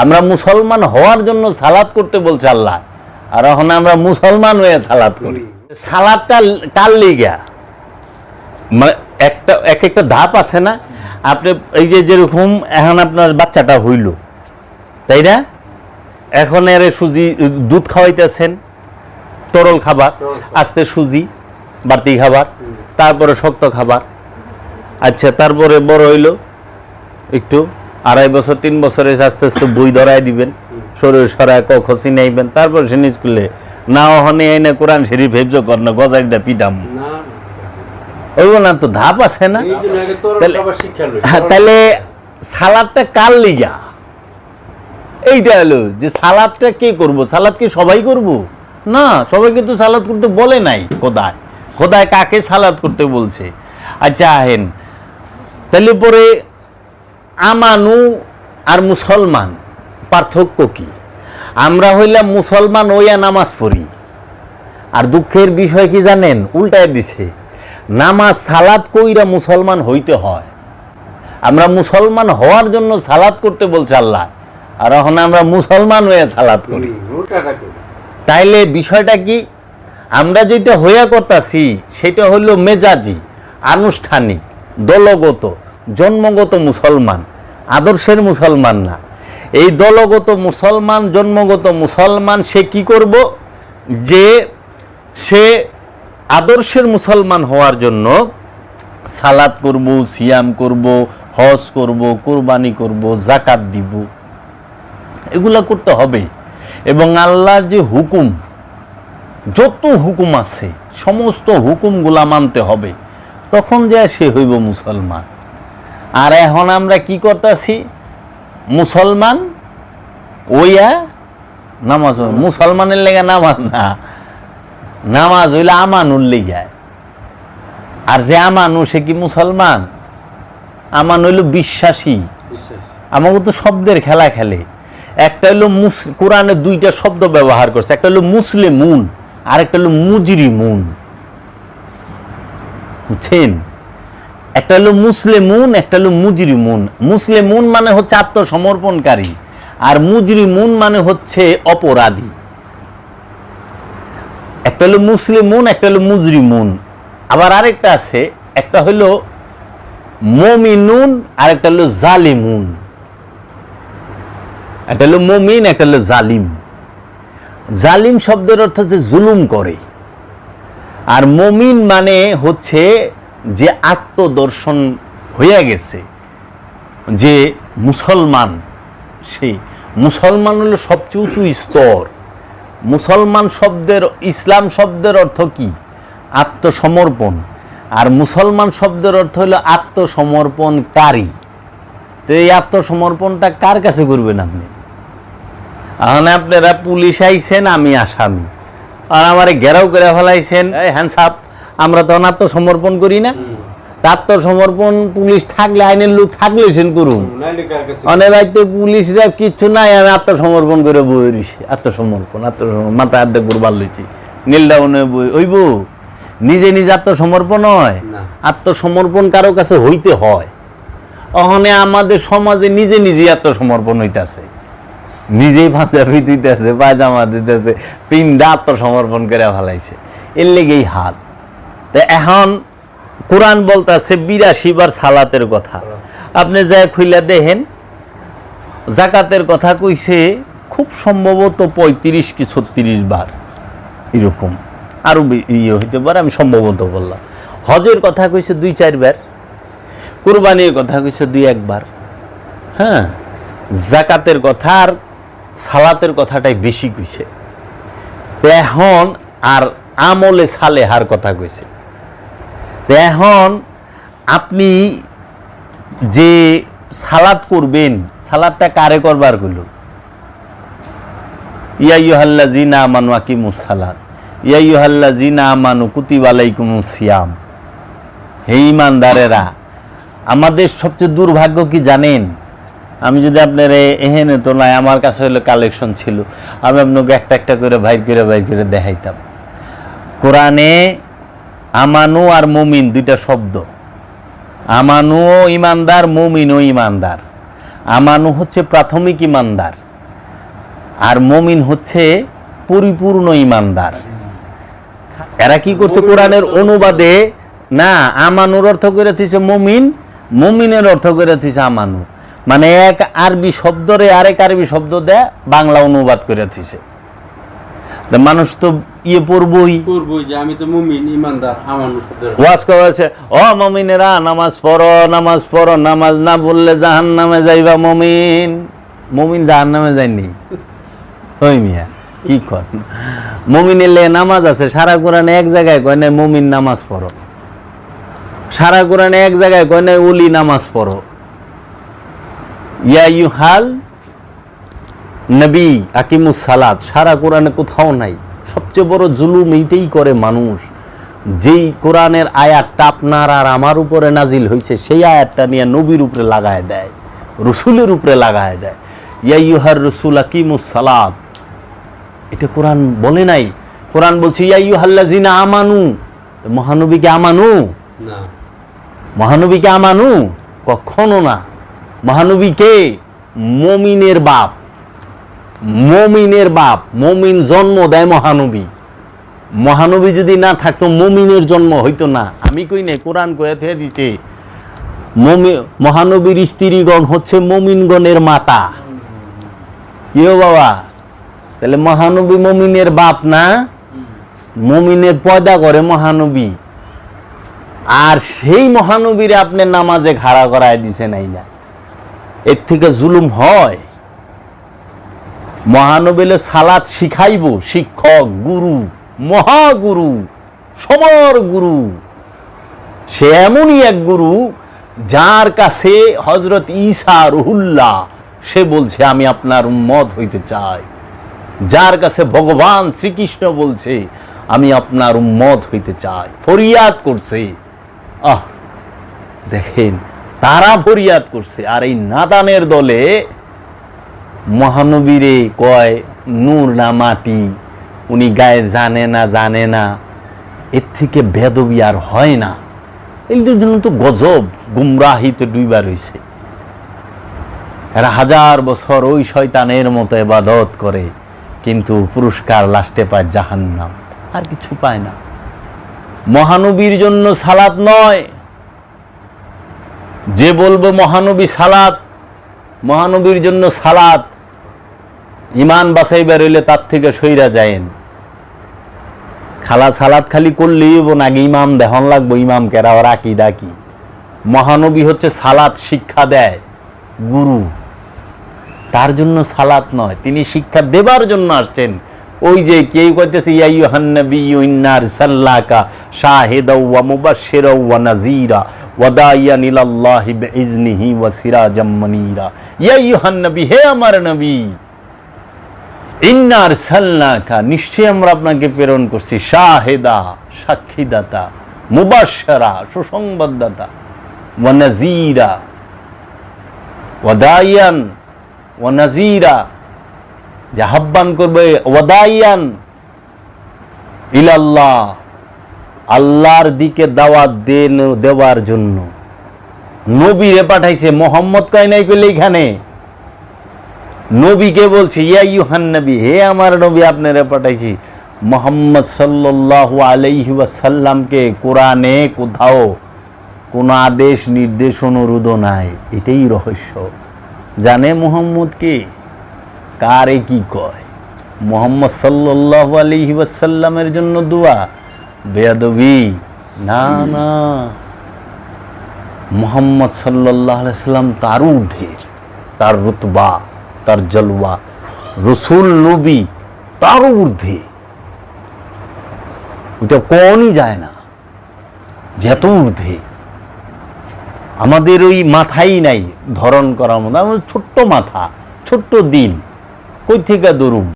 আমরা মুসলমান হওয়ার জন্য সালাত করতে বলছে আল্লাহ, আর এখন আমরা মুসলমান হয়ে সালাত করি। সালাতটা কার লিগা, মানে এক একটা ধাপ আছে না। আপনি এই যে যেরকম এখন আপনার বাচ্চাটা হইল, তাই না, এখন এর সুজি দুধ খাওয়াইতেছেন, তরল খাবার, আস্তে সুজি বাড়তি খাবার, তারপরে শক্ত খাবার। আচ্ছা, তারপরে বড় হইল একটু 2.5 বছর 3 বছরে আস্তে আস্তে বই ধরাই দিবেন, শরীর সরায় ক খসি নাইবেন, তারপর সে স্কুলে না ওখানে এনে কোরআন শরীফ হেফজ কর না, গজাইটা পিটাম ওইব না, তো ধাপ আছে না। তাহলে সালাদটা কার লিগা, এইটা হলো যে সালাদটা কে করবো, সালাদ কি সবাই করবো না, সবাই কিন্তু সালাদ করতে বলে নাই। খোদায় কাকে সালাদ করতে বলছে। আচ্ছা আহেন, তাহলে পরে আমানু আর মুসলমান পার্থক্য কি? আমরা হইলাম মুসলমান ওইয়া নামাজ পড়ি, আর দুঃখের বিষয় কি জানেন, উল্টায় দিছে, নামাজ সালাত কইরা মুসলমান হইতে হয়। আমরা মুসলমান হওয়ার জন্য সালাত করতে বলছে আল্লাহ, আর এখন আমরা মুসলমান হয়ে সালাত করি। তাইলে বিষয়টা কি, আমরা যেটা হইয়া করতেছি সেটা হইল মেজাজি, আনুষ্ঠানিক, দলগত, জন্মগত মুসলমান, আদর্শের মুসলমান না। এই দলগত মুসলমান, জন্মগত মুসলমান, সে কি করব, যে সে আদর্শের মুসলমান হওয়ার জন্য সালাত করব, সিয়াম করব, হজ করব, কুরবানি করব, যাকাত দিব, এগুলা করতে হবে। এবং আল্লাহর যে হুকুম, যত হুকুম আছে সমস্ত হুকুমগুলা মানতে হবে, তখন যে সে হইব মুসলমান। আর এখন আমরা কি করতেছি, মুসলমান ওইয়া নামাজ, মুসলমানের লেগে নামাজ না, নামাজ হইলে আমানুর লেগায়। আর যে আমানু সে কি মুসলমান? আমান হইল বিশ্বাসী। আমাকে তো শব্দের খেলা খেলে। একটা হইল কোরআনে 2টা শব্দ ব্যবহার করছে, একটা হইল মুসলিমুন আর একটা হইল মুজরিমুন, বুঝছেন? একটা হলো মুসলিমুন, একটা হলো মুজরিমুন। মুসলিমুন মানে হচ্ছে আত্মসমর্পণকারী, আর মুজরিমুন মানে হচ্ছে অপরাধী। একটা হলো মুসলিমুন, একটা হলো মুজরিমুন। আবার আরেকটা আছে, একটা হলো মুমিনুন আর একটা হলো জালিমুন। একটা হলো মুমিন, একটা হলো জালিম। জালিম শব্দের অর্থ হচ্ছে জুলুম করে, আর মুমিন মানে হচ্ছে যে আত্মদর্শন হয়ে গেছে, যে মুসলমান। সেই মুসলমান হলো সবচেয়ে উঁচু স্তর। মুসলমান শব্দের, ইসলাম শব্দের অর্থ কি? আত্মসমর্পণ। আর মুসলমান শব্দের অর্থ হলো আত্মসমর্পণকারী। তো এই আত্মসমর্পণটা কার কাছে করবেন আপনি? এখন আপনারা পুলিশ আইছেন, আমি আসামি, আর আমারে ঘেরাও করে ফেলাইছেন, হ্যান্ডসাপ, আমরা তখন আত্মসমর্পণ করি না? আত্মসমর্পণ পুলিশ থাকলে, আইনের লোক থাকলে সেন করুন। অনেক বাড়িতে পুলিশরা কিচ্ছু নাই, আমি আত্মসমর্পণ করে বই রইছি। আত্মসমর্পণ, মাথা অর্ধেক বুড়বার লইছি, নীলডাউনে বই হইব। নিজে নিজে আত্মসমর্পণ হয়? আত্মসমর্পণ কারো কাছে হইতে হয়। ওখানে আমাদের সমাজে নিজে নিজেই আত্মসমর্পণ হইতেছে, নিজেই পাঞ্জাবি দিতেছে, পায়জামা দিতেছে, পিন্দা আত্মসমর্পণ করে ফেলাইছে। এর লেগেই হাত। তো এখন কোরআন বলতেছে 82 বার সালাতের কথা। আপনি যা খুইলা দেখেন, জাকাতের কথা কইছে খুব সম্ভবত 35 কি 36 বার, এরকম, আরো ইয়ে হইতে পারে, আমি সম্ভবত বললাম। হজের কথা কইছে 2-4 বার, কুরবানির কথা কইছে 2-1 বার। হ্যাঁ, জাকাতের কথা আর সালাতের কথাটাই বেশি কইছে। এখন আর আমলে সালেহার কথা কইছে। এখন আপনি যে সালাত করবেন, সালাতটা কারে করবার কইল? ইয়া আইয়ুহাল্লাযিনা আমানু আকিমুস সালাত, ইয়া আইয়ুহাল্লাযিনা আমানু কুতিবা আলাইকুমুস সিয়াম। হে ঈমানদারেরা, আমাদের সবচেয়ে দুর্ভাগ্য কি জানেন? আমি যদি আপনার এহেনে তো নাই, আমার কাছে হলো কালেকশন ছিল, আমি আপনাকে একটা একটা করে বাইর করে দেখাইতাম। কোরআনে আমানু আর মুমিন 2টা শব্দ। আমানু ও ইমানদার, মুমিন ও ইমানদার। আমানু হচ্ছে প্রাথমিক ইমানদার, আর মুমিন হচ্ছে পরিপূর্ণ ইমানদার। এরা কি করছে কোরআনের অনুবাদে না আমানুর অর্থ করে দিয়েছে মুমিন, মুমিনের অর্থ করে দিয়েছে আমানু, মানে এক আরবি শব্দরে আরেক আরবি শব্দ দেয় বাংলা অনুবাদ করে দিয়েছে। মানুষ তো পড়বই যে আমি তো মুমিন ইমানদার আমানুর ওয়াজ করেছে, ও মুমিনেরা নামাজ পড়ো, নামাজ পড়ো, নামাজ না পড়লে জাহান্নামে যাইবা। মুমিন মুমিন জাহান্নামে যায়নি ওই মিয়া কি কর, মুমিনের লে নামাজ আছে সারা কোরআনে এক জায়গায় কয় নাই মুমিন নামাজ পড়ো, সারা কোরআনে এক জায়গায় কয় নাই উলি নামাজ পড়ো। ইয়া ইউহাল নবী আকিমুস সালাত সারা কোরআনে কোথাও নাই। সবচেয়ে বড় জুলুম এইটাই করে মানুষ, যেই কোরআনের আয়াতটা আপনার আর আমার উপরে নাজিল হয়েছে সেই আয়াতটা নিয়ে নবীর উপরে লাগায় দেয়, রসুলের উপরে লাগায় দেয়। ইয়া ইউহার রসুল আকিমুস সালাত, এটা কোরআন বলে নাই। কোরআন বলছে ইয়া ইউহাল্লাযিনা আমানু, মহানবীকে আমানু না, মহানবীকে আমানু কখনো না। মহানবীকে মুমিনের বাপ, মুমিনের বাপ, মুমিন জন্ম দেয় মহানবী। মহানবী যদি না থাকতো মুমিনের জন্ম হইতো না। আমি কই নাই, কোরআন কয়ে থুয়ে দিচ্ছে মহানবীর স্ত্রীগণ হচ্ছে মুমিনগণের মাতা। কিও বাবা, তাহলে মহানবী মুমিনের বাপ না, মুমিনের পয়দা করে মহানবী। আর সেই মহানবীরে আপনি নামাজে খাড়া করায় দিছে নাই না, এর থেকে জুলুম হয়? মহানবীলে সালাত শিখাইব শিক্ষক, গুরু, মহাগুরু, সবার গুরু। সে এমনই এক গুরু যার কাছে হযরত ঈসা রুহুল্লাহ সে বলছে আমি আপনার উম্মত হইতে চাই, যার কাছে ভগবান শ্রীকৃষ্ণ বলছে আমি আপনার উম্মত হইতে চাই, ফরিয়াদ করছে। দেখেন তারা ফরিয়াদ করছে, আর এই নাদানের দলে মহানবীরে কয় নূর না মাটি, উনি গায়ে জানে না। এর থেকে বেদবি আর হয় না। এই জন্য তো গজব গুমরাহিতে ডুইবা রইছে। এরা 1000 বছর ওই শয়তানের মতো ইবাদত করে, কিন্তু পুরস্কার লাস্টে পায় জাহান্নাম, আর কিছু পায় না। মহানবীর জন্য সালাত নয়, যে বলবো মহানবী সালাত, মহানবীর জন্য সালাত, ইমান বাঁচাইবার হইলে তার থেকে সইরা যায়েন। সালাত খালি করলেই আগে ইমাম দেহন লাগবো, ইমাম কেরা ওর আকীদা কি। মহানবী হচ্ছে সালাত শিক্ষা দেয় গুরু, তার জন্য সালাত নয়, তিনি শিক্ষা দেবার জন্য আসছেন। ওই যে কেউ কইতেছে ইয়া আইয়ুহান নাবিয়্যু ইন্না আরসালনাকা শাহিদাও ওয়া মুবাশশিরাও ওয়া নাযীরা ওয়া দাইয়ান ইলাল্লাহি বিইজনিহি ওয়া সিরাজাম মুনীরা। ইয়া আইয়ুহান নবী, হে আমার নবী, ইন্না আরসালনাকা, নিশ্চয় আমরা আপনাকে প্রেরণ করছি, শাহিদা সাক্ষীদাতা, মুবাশশিরা সুসংবাদদাতা, ওয়া নাযীরা ওয়া দাইয়ান ওয়া নাযীরা, যে আহ্বান করবে, ওয়াদাইয়ান ইলাল্লাহ, আল্লাহর দিকে দাওয়াত দেওয়ার জন্য নবীরে পাঠাইছে। মোহাম্মদ কয় নাই কইলে এখানে নবীকে বলছে ইয়া আইয়ুহান নবী, হে আমার নবী আপনারে পাঠাইছি। মুহাম্মদ সাল্লাল্লাহু আলাইহি ওয়াসাল্লামকে কোরআনে কোথাও কোনো আদেশ নির্দেশ অনুরোধ নাই, এটাই রহস্য। জানে মুহাম্মদ কে, কারে কি কয়? মুহাম্মদ সাল্লাল্লাহু আলাইহি ওয়াসাল্লামের জন্য দোয়া, বেয়াদবি না না। মুহাম্মদ সাল্লাল্লাহু আলাইহি সাল্লাম তার ঊর্ধ্বের, তার রুতবা, তার জলওয়া, রসুল নবী তার ঊর্ধ্বে, ওইটা কোনই যায় না, যত ঊর্ধ্বে। আমাদের ওই মাথাই নাই ধরন করার মতো, আমাদের ছোট্ট মাথা, ছোট্ট দিল, কই থেকে দরুম।